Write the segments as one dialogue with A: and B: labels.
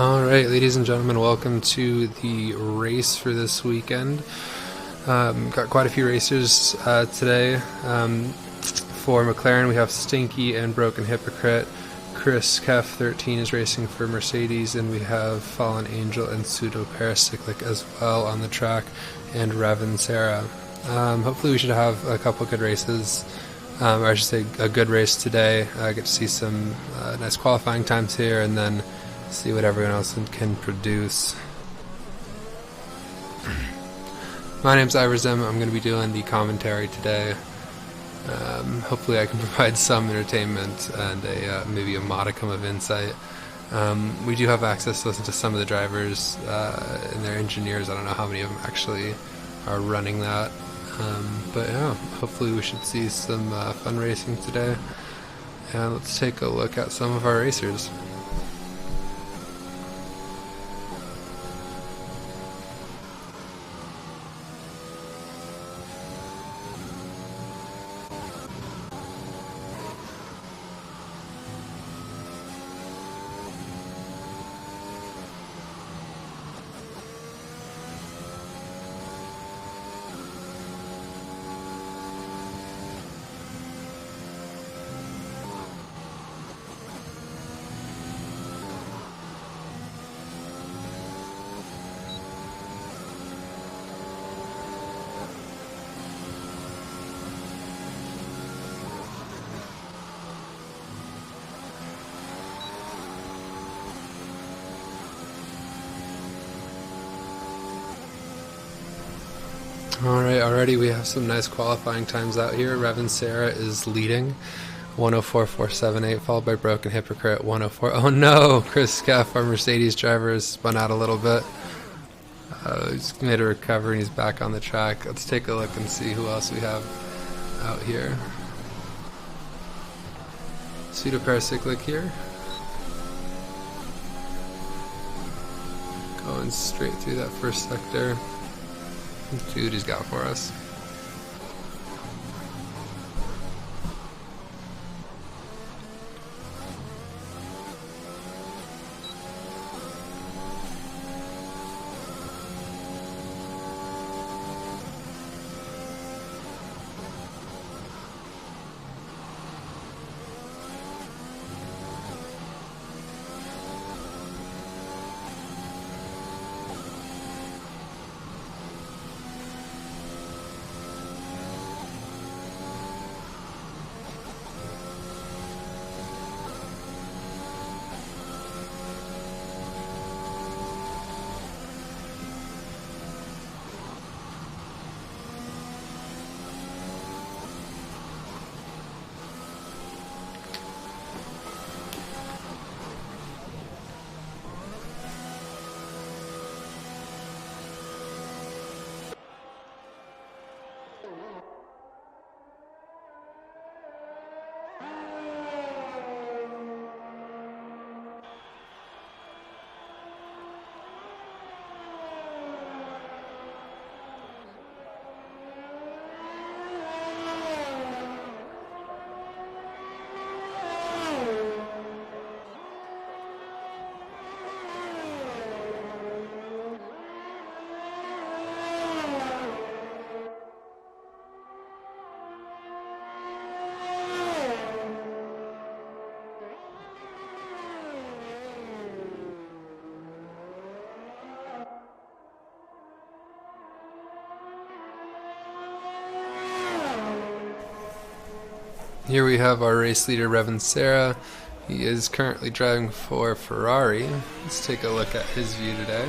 A: Alright, ladies and gentlemen, welcome to the race for this weekend. Got quite a few racers today. For McLaren, we have Stinky and Broken Hypocrite. Chris Kef 13 is racing for Mercedes, and we have Fallen Angel and Pseudo Paracyclic as well on the track, and Revan Sarah. Hopefully we should have a couple good races, or I should say a good race today. Get to see some nice qualifying times here, and then see what everyone else can produce. My name's Iverzim. I'm going to be doing the commentary today. Hopefully I can provide some entertainment and maybe a modicum of insight. We do have access to listen to some of the drivers and their engineers. I don't know how many of them actually are running that. But yeah, hopefully we should see some fun racing today. And let's take a look at some of our racers. Alright, already we have some nice qualifying times out here. Revan Sarah is leading, 104.478, followed by Broken Hypocrite, 104. Oh no! Chris Skeff, our Mercedes driver, has spun out a little bit. He's made a recovery and he's back on the track. Let's take a look and see who else we have out here. Pseudo Paracyclic here. Going straight through that first sector. Let's see what he's got for us. Here we have our race leader, Revan Sarah. He is currently driving for Ferrari. Let's take a look at his view today.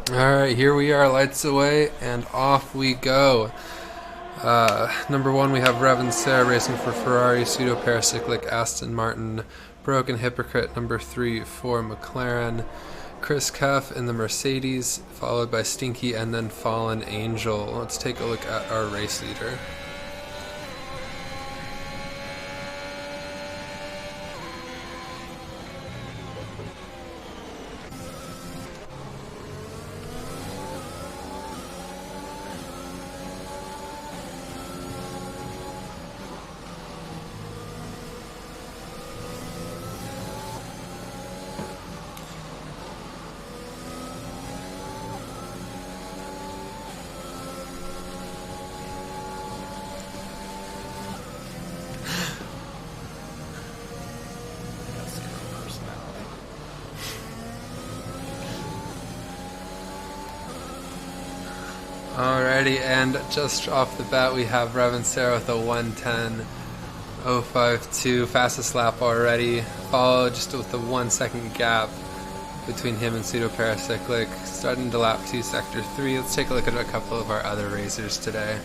A: Alright, here we are, lights away, and off we go. Number 1, we Rev and Sarah racing for Ferrari, Pseudo Paracyclic, Aston Martin, Broken Hypocrite, number 3 for McLaren, Chris Cuff in the Mercedes, followed by Stinky and then Fallen Angel. Let's take a look at our race leader. Alrighty, and just off the bat we have Rev and Sarah with a 1:10.052, fastest lap already, followed just with a 1 second gap between him and Pseudo Paracyclic, starting to lap 2 sector 3. Let's take a look at a couple of our other racers today.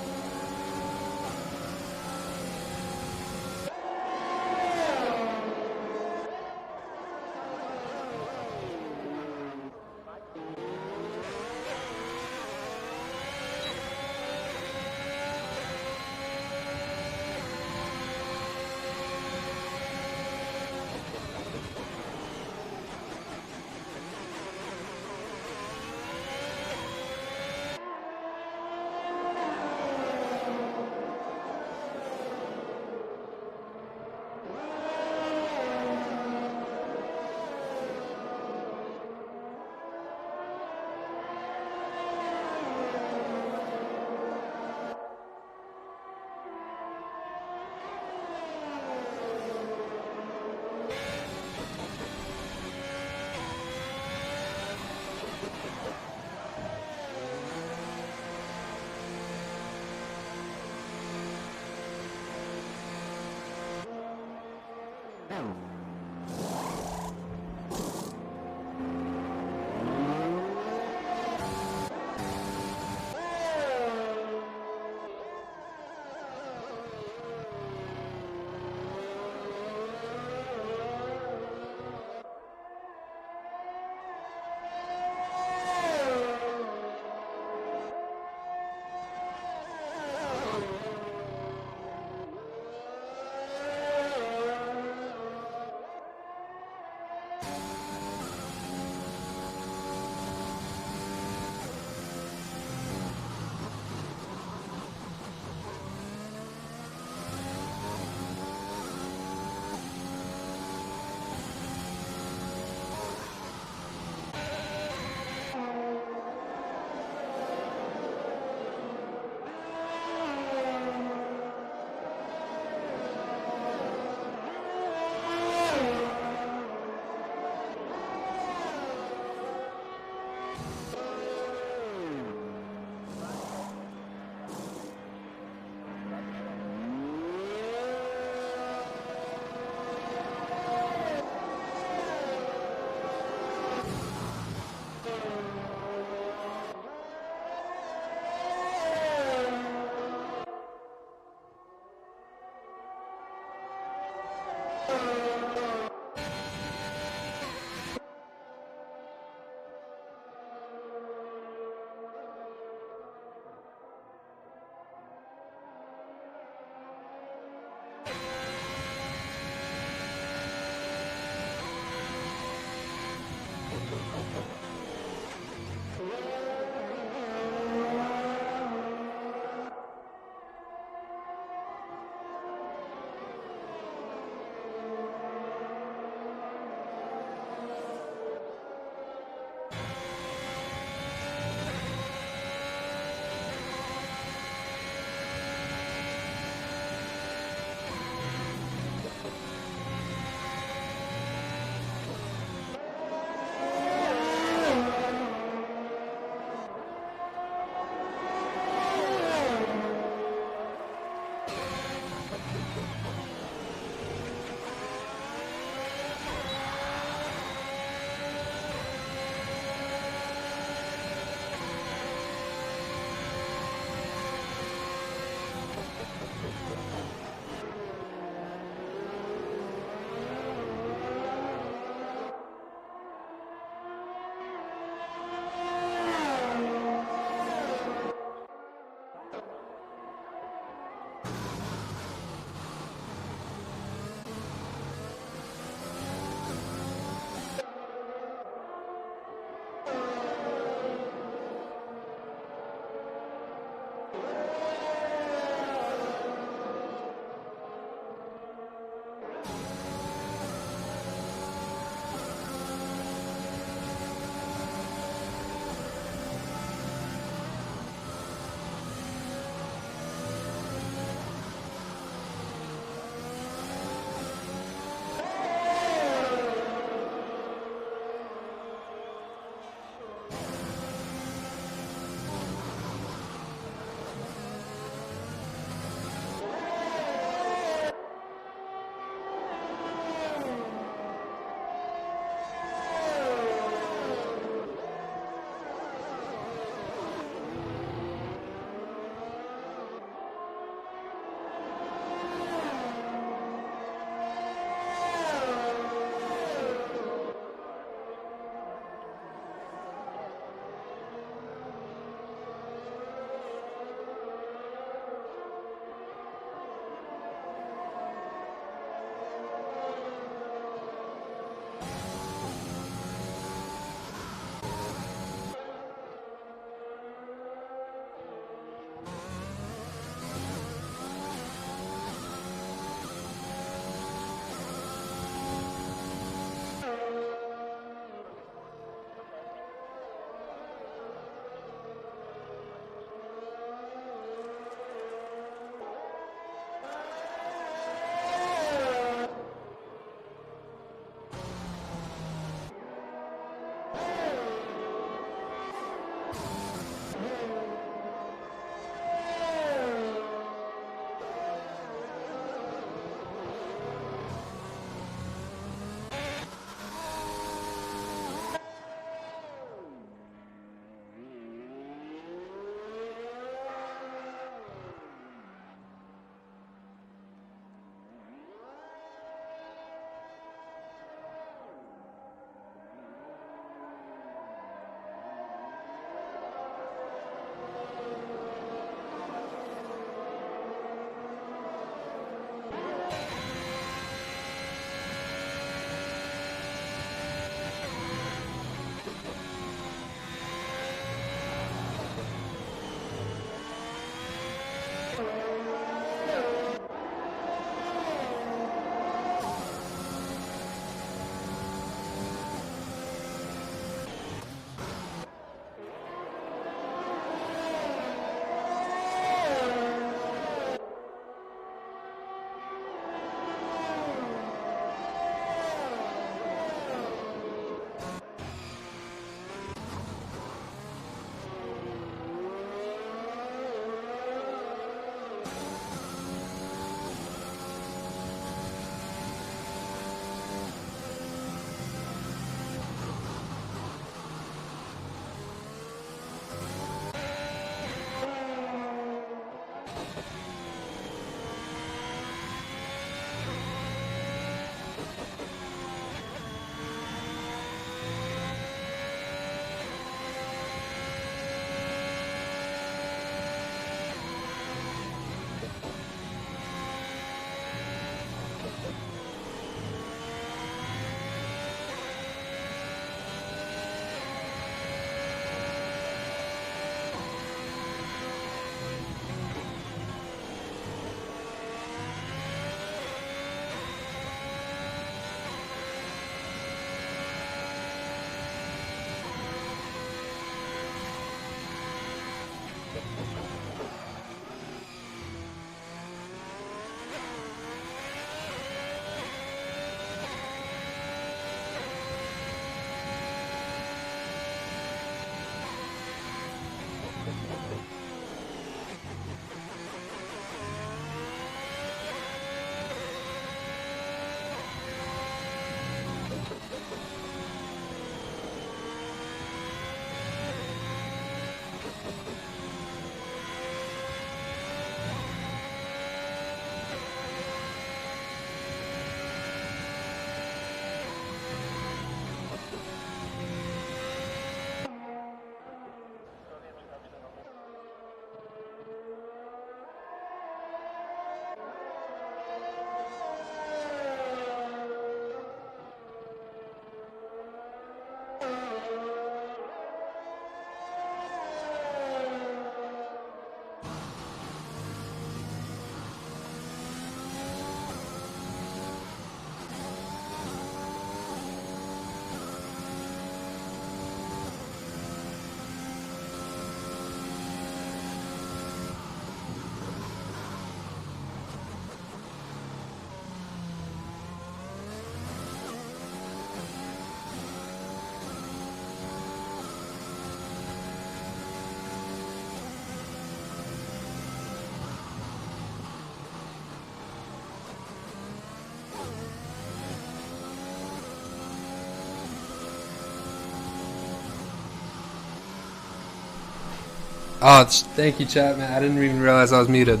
A: Oh, thank you, chat, man. I didn't even realize I was muted.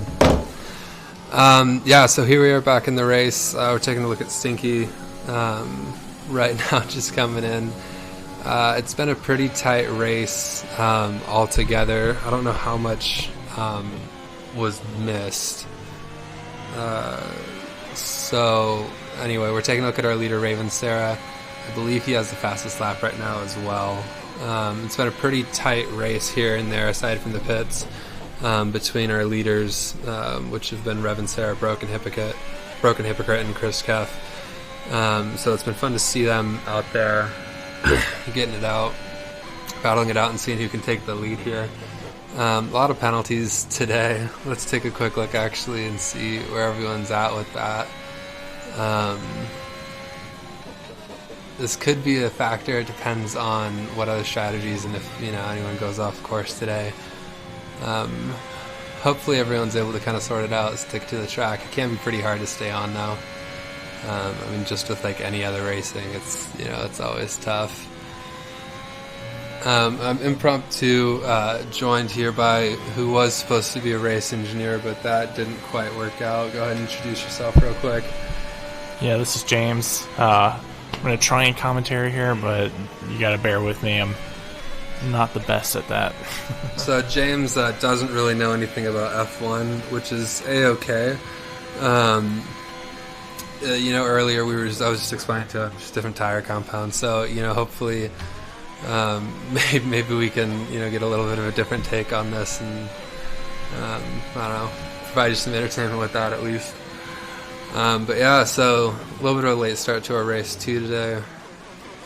A: Yeah, so here we are back in the race. We're taking a look at Stinky right now, just coming in. It's been a pretty tight race altogether. I don't know how much was missed. So anyway, we're taking a look at our leader, Raven Sarah. I believe he has the fastest lap right now as well. It's been a pretty tight race here and there, aside from the pits, between our leaders, which have been Rev and Sarah, Broken Hypocrite, and Chris Keff. So it's been fun to see them out there, getting it out, battling it out, and seeing who can take the lead here. A lot of penalties today. Let's take a quick look actually and see where everyone's at with that. This could be a factor. It depends on what other strategies and if anyone goes off course today. Hopefully everyone's able to kind of sort it out, stick to the track. It can be pretty hard to stay on though. I mean, just with like any other racing, it's always tough. I'm impromptu joined here by who was supposed to be a race engineer, but that didn't quite work out. Go ahead and introduce yourself real quick.
B: Yeah, this is James. I'm going to try and commentary here, but you got to bear with me. I'm not the best at that.
A: So James doesn't really know anything about F1, which is A-okay. Earlier I was just explaining to him just different tire compounds. So, hopefully maybe we can, get a little bit of a different take on this and, I don't know, provide you some entertainment with that at least. But yeah, so a little bit of a late start to our race 2 today,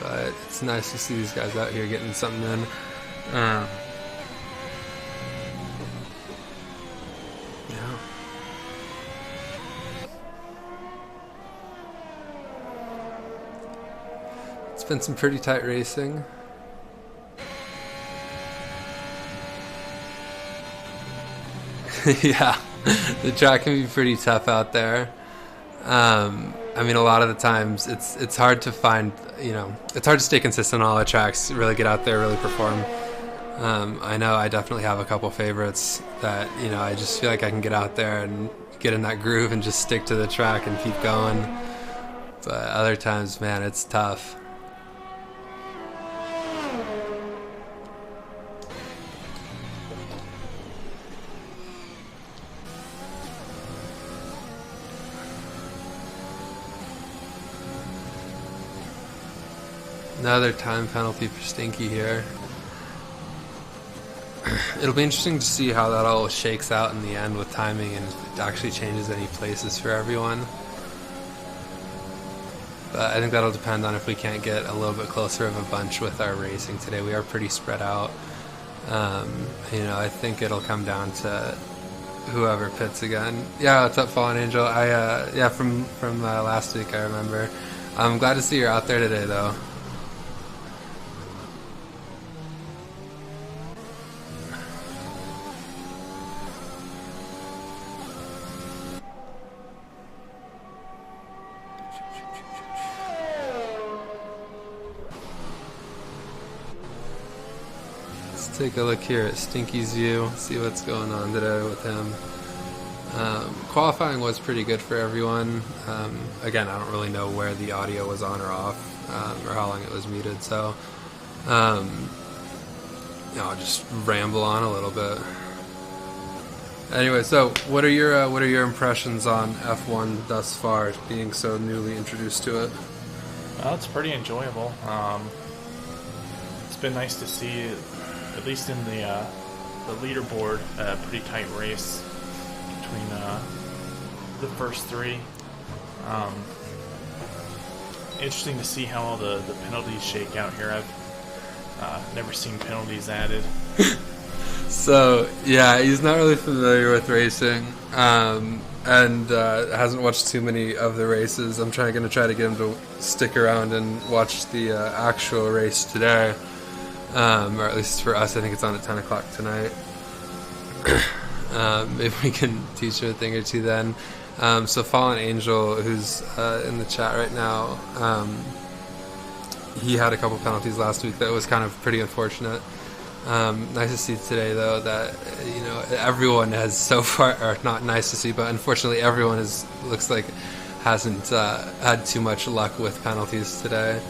A: but it's nice to see these guys out here getting something in. Yeah. It's been some pretty tight racing. Yeah, the track can be pretty tough out there. I mean, a lot of the times it's hard to find, it's hard to stay consistent on all the tracks, really get out there, really perform. I know I definitely have a couple favorites that, I just feel like I can get out there and get in that groove and just stick to the track and keep going. But other times, man, it's tough. Another time penalty for Stinky here. It'll be interesting to see how that all shakes out in the end with timing and if it actually changes any places for everyone. But I think that'll depend on if we can't get a little bit closer of a bunch with our racing today. We are pretty spread out. I think it'll come down to whoever pits again. Yeah, what's up, Fallen Angel? From last week I remember. I'm glad to see you're out there today though. Take a look here at Stinky's view, see what's going on today with him. Qualifying was pretty good for everyone. Again, I don't really know where the audio was on or off, or how long it was muted, so I'll just ramble on a little bit. Anyway, so what are your impressions on F1 thus far, being so newly introduced to it?
B: Well, it's pretty enjoyable. It's been nice to see, at least in the leaderboard, a pretty tight race between the first three. Interesting to see how all the penalties shake out here. I've never seen penalties added.
A: So yeah, he's not really familiar with racing, and hasn't watched too many of the races. I'm going to try to get him to stick around and watch the actual race today. Or at least for us, I think it's on at 10 o'clock tonight. Maybe we can teach him a thing or two then. So Fallen Angel, who's in the chat right now, he had a couple penalties last week that was kind of pretty unfortunate. Nice to see today, though, that everyone has so far, or not nice to see, but unfortunately everyone looks like hasn't had too much luck with penalties today,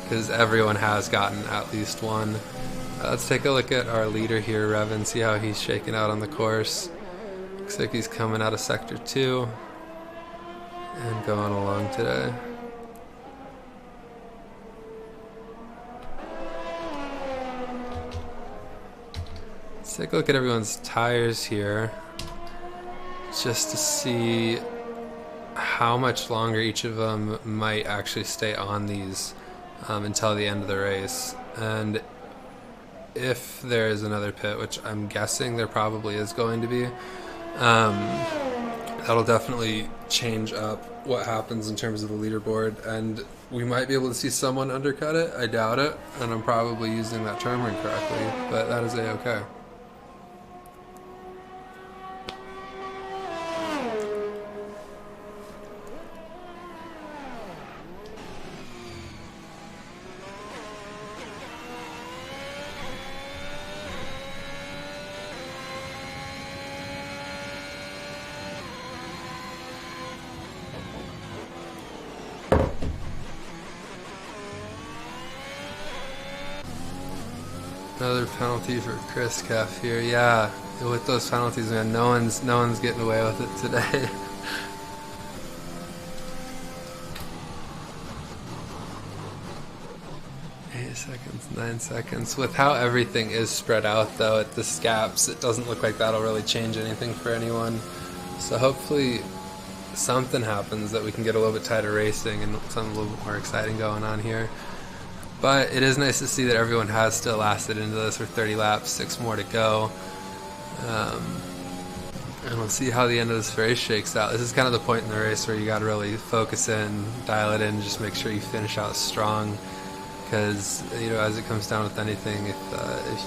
A: because everyone has gotten at least one. Let's take a look at our leader here, Revan, see how he's shaking out on the course. Looks like he's coming out of Sector 2 and going along today. Let's take a look at everyone's tires here, just to see how much longer each of them might actually stay on these until the end of the race. And if there is another pit, which I'm guessing there probably is going to be, that'll definitely change up what happens in terms of the leaderboard, and we might be able to see someone undercut it. I doubt it, and I'm probably using that term incorrectly, but that is a-okay. Another penalty for Chris Keff here. Yeah, with those penalties, man, no one's getting away with it today. 8 seconds, 9 seconds. With how everything is spread out, though, at the scaps, it doesn't look like that'll really change anything for anyone. So hopefully something happens that we can get a little bit tighter racing and something a little bit more exciting going on here. But it is nice to see that everyone has still lasted into this for 30 laps, 6 more to go. And we'll see how the end of this race shakes out. This is kind of the point in the race where you got to really focus in, dial it in, just make sure you finish out strong. Because, as it comes down with anything, if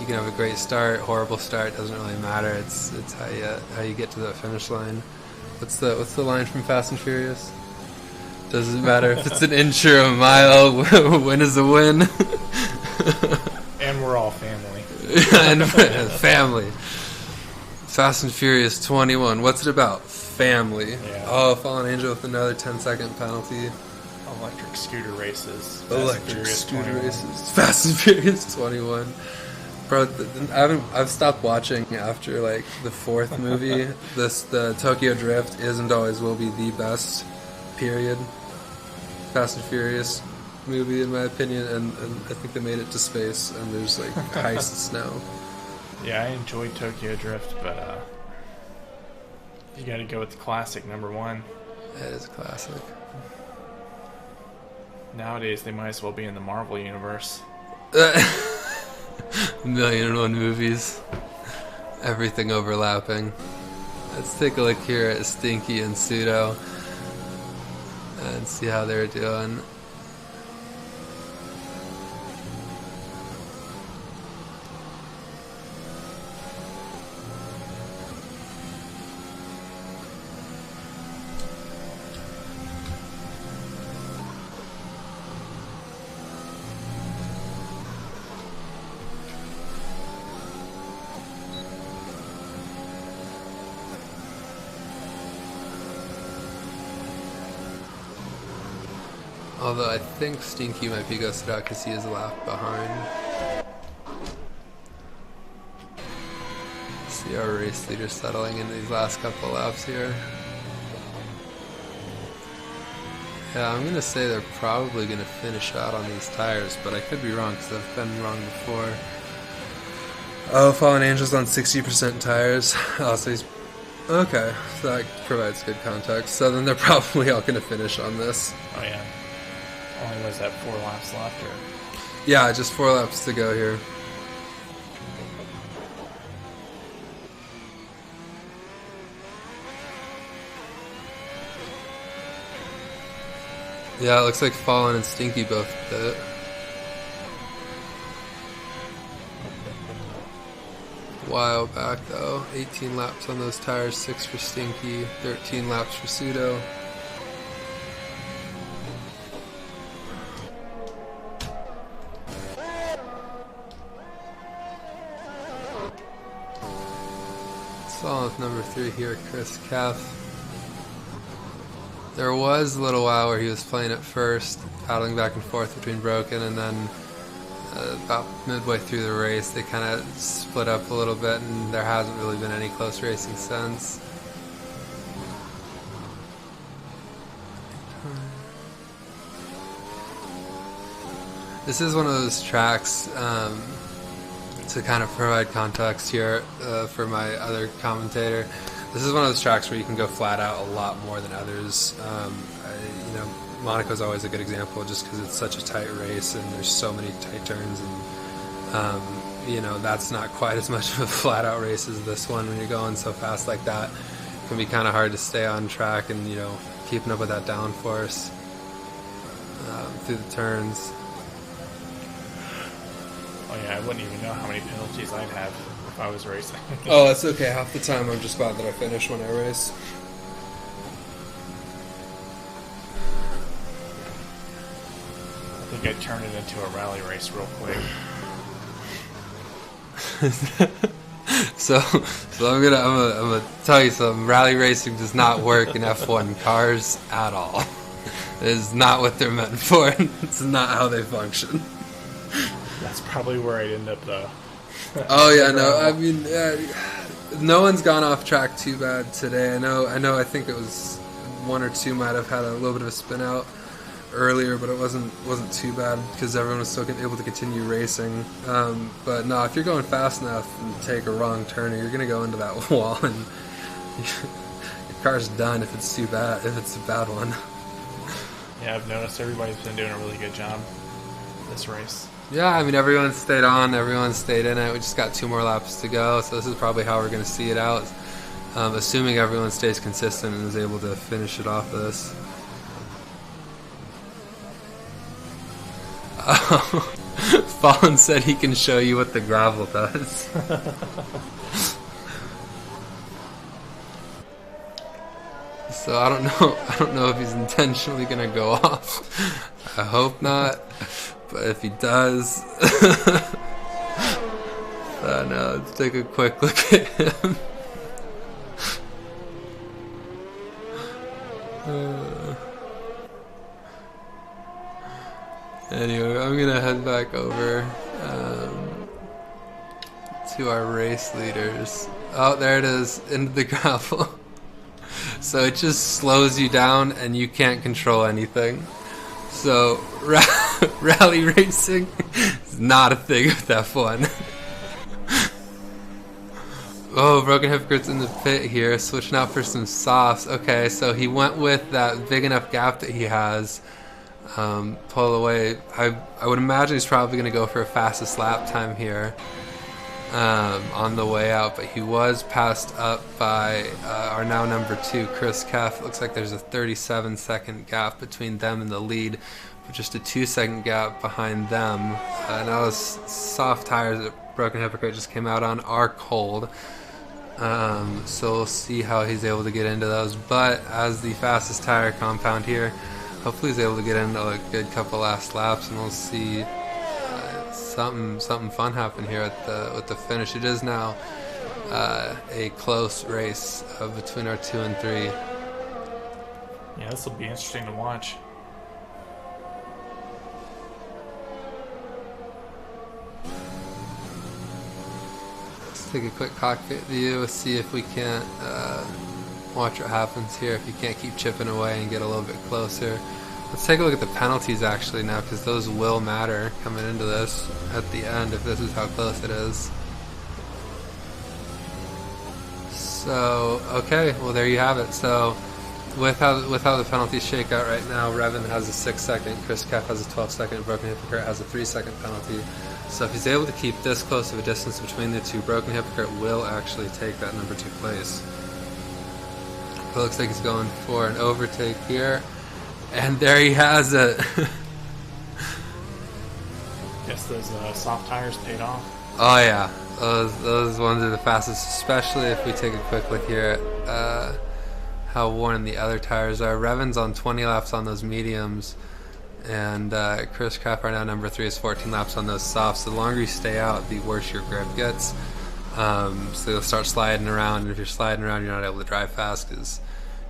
A: you can have a great start, horrible start, doesn't really matter. It's how you get to the finish line. What's the line from Fast and Furious? Doesn't matter if it's an inch or a mile, win is a win.
B: And we're all family.
A: And family. Fast and Furious 21. What's it about? Family.
B: Yeah.
A: Oh, Fallen Angel with another 10-second penalty.
B: Electric scooter races.
A: Electric scooter races. Fast and Furious 21. Bro, I've stopped watching after like the 4th movie. The Tokyo Drift is and always will be the best. Period. Fast and Furious movie, in my opinion, and I think they made it to space, and there's like heists now.
B: Yeah, I enjoyed Tokyo Drift, but you gotta go with the classic *1.
A: It is a classic.
B: Nowadays, they might as well be in the Marvel universe.
A: 1,000,001 movies. Everything overlapping. Let's take a look here at Stinky and Pseudo and see how they're doing. Although I think Stinky might be ghosted out because he is a lap behind. See our race leader settling in these last couple of laps here. Yeah, I'm going to say they're probably going to finish out on these tires, but I could be wrong because I've been wrong before. Oh, Fallen Angel's on 60% tires. Oh, so he's... Okay, so that provides good context. So then they're probably all going to finish on this.
B: Oh, yeah. Only was that 4 laps left, or?
A: Yeah, just 4 laps to go here. Yeah, it looks like Fallen and Stinky both did it. While back though, 18 laps on those tires, 6 for Stinky, 13 laps for Pseudo. So with number 3 here, Chris Keff. There was a little while where he was playing at first, paddling back and forth between Broken, and then about midway through the race they kind of split up a little bit, and there hasn't really been any close racing since. This is one of those tracks, to kind of provide context here for my other commentator. This is one of those tracks where you can go flat out a lot more than others. You know, Monaco's always a good example just because it's such a tight race and there's so many tight turns, and you know, that's not quite as much of a flat out race as this one. When you're going so fast like that, it can be kind of hard to stay on track and, you know, keeping up with that downforce through the turns.
B: Oh yeah, I wouldn't even know how many penalties I'd have if I was racing.
A: Oh, that's okay. Half the time I'm just glad that I finish when I race.
B: I think I'd turn it into a rally race real quick.
A: so I'm gonna tell you something. Rally racing does not work in F1 cars at all. It is not what they're meant for. It's not how they function.
B: That's probably where I'd end up, though.
A: Oh yeah, no. I mean, no one's gone off track too bad today. I know. I think it was 1 or 2 might have had a little bit of a spin out earlier, but it wasn't too bad because everyone was still able to continue racing. But no, if you're going fast enough and take a wrong turn, you're gonna go into that wall, and your car's done if it's too bad. If it's a bad one.
B: Yeah, I've noticed everybody's been doing a really good job this race.
A: Yeah, I mean, everyone stayed on, everyone stayed in it. We just got 2 more laps to go, so this is probably how we're going to see it out, assuming everyone stays consistent and is able to finish it off this. Fallon said he can show you what the gravel does. So I don't know if he's intentionally going to go off. I hope not. But if he does, no, let's take a quick look at him. Anyway, I'm gonna head back over to our race leaders. Oh, there it is, into the gravel. So it just slows you down and you can't control anything. So rally racing is not a thing with F1. Oh, Broken Hypocrite's in the pit here, switching out for some softs. Okay, so he went with that big enough gap that he has. Pull away. I would imagine he's probably going to go for a fastest lap time here on the way out, but he was passed up by our now number 2, Chris Keff. Looks like there's a 37-second gap between them and the lead, but just a 2-second gap behind them. Now those soft tires that Broken Hypocrite just came out on are cold, so we'll see how he's able to get into those. But as the fastest tire compound here, hopefully he's able to get into a good couple last laps, and we'll see something fun happen here with the finish. It is now a close race between our 2 and 3.
B: Yeah, this will be interesting to watch.
A: Let's take a quick cockpit view, see if we can't watch what happens here, if you can't keep chipping away and get a little bit closer. Let's take a look at the penalties actually now, because those will matter coming into this at the end if this is how close it is. So, okay, well there you have it. So, with how the penalties shake out right now, Revan has a 6-second, Chris Keff has a 12-second, Broken Hypocrite has a 3-second penalty. So if he's able to keep this close of a distance between the two, Broken Hypocrite will actually take that number 2 place. It looks like he's going for an overtake here. And there he has it.
B: Guess those soft tires paid off.
A: Oh yeah, those ones are the fastest, especially if we take a quick look here at how worn the other tires are. Revan's on 20 laps on those mediums, and Chris Kraft right now number 3 is 14 laps on those softs. The longer you stay out, the worse your grip gets. So you'll start sliding around, and if you're sliding around, you're not able to drive fast because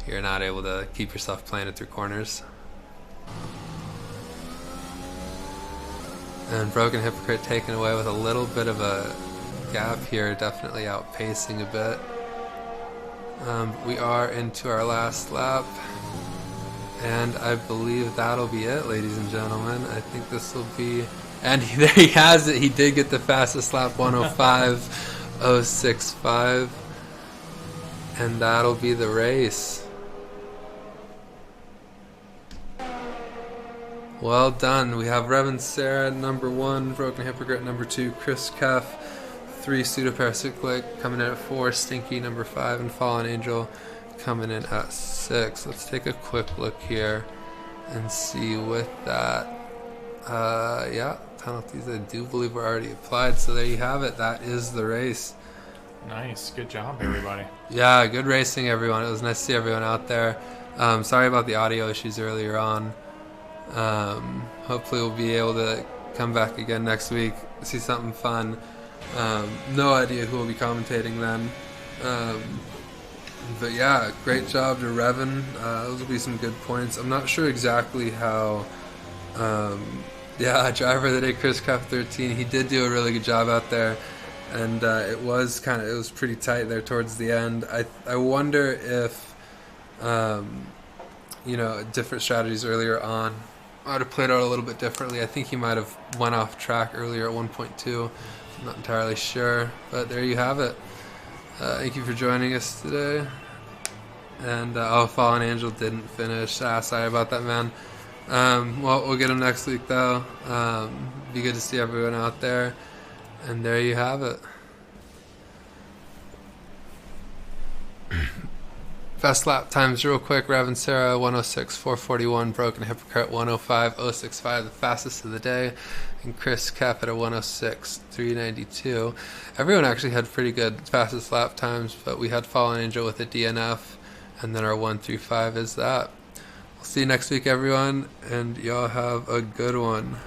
A: you're not able to keep yourself planted through corners. And Broken Hypocrite taken away with a little bit of a gap here, definitely outpacing a bit. We are into our last lap, and I believe that'll be it, ladies and gentlemen. I think this will be, and there he has it. He did get the fastest lap, 105.065, and that'll be the race. Well done. We have Revan Sarah number 1, Broken Hypocrite number 2, Chris Keff 3, Pseudoparasitic coming in at 4, Stinky number 5, and Fallen Angel coming in at 6. Let's take a quick look here and see with that. Yeah, penalties I do believe were already applied, so there you have it. That is the race.
B: Nice. Good job, everybody.
A: Yeah, good racing, everyone. It was nice to see everyone out there. Sorry about the audio issues earlier on. Hopefully we'll be able to come back again next week, see something fun. No idea who will be commentating then. But yeah, great job to Revan. Those will be some good points. I'm not sure exactly how. Yeah, driver of the day, Chris Craft 13. He did do a really good job out there, and it was pretty tight there towards the end. I wonder if different strategies earlier on might have played out a little bit differently. I think he might have went off track earlier at 1.2. I'm not entirely sure, but there you have it. Thank you for joining us today. And Fallen Angel didn't finish. Sorry about that, man. Well, we'll get him next week though. Be good to see everyone out there. And there you have it. Fast lap times real quick. Revan Sarah 106.441, Broken Hypocrite 105.065, the fastest of the day, and Chris Cap at a 106.392. Everyone actually had pretty good fastest lap times, but we had Fallen Angel with a DNF, and then our 135 is that. We'll see you next week, everyone, and y'all have a good one.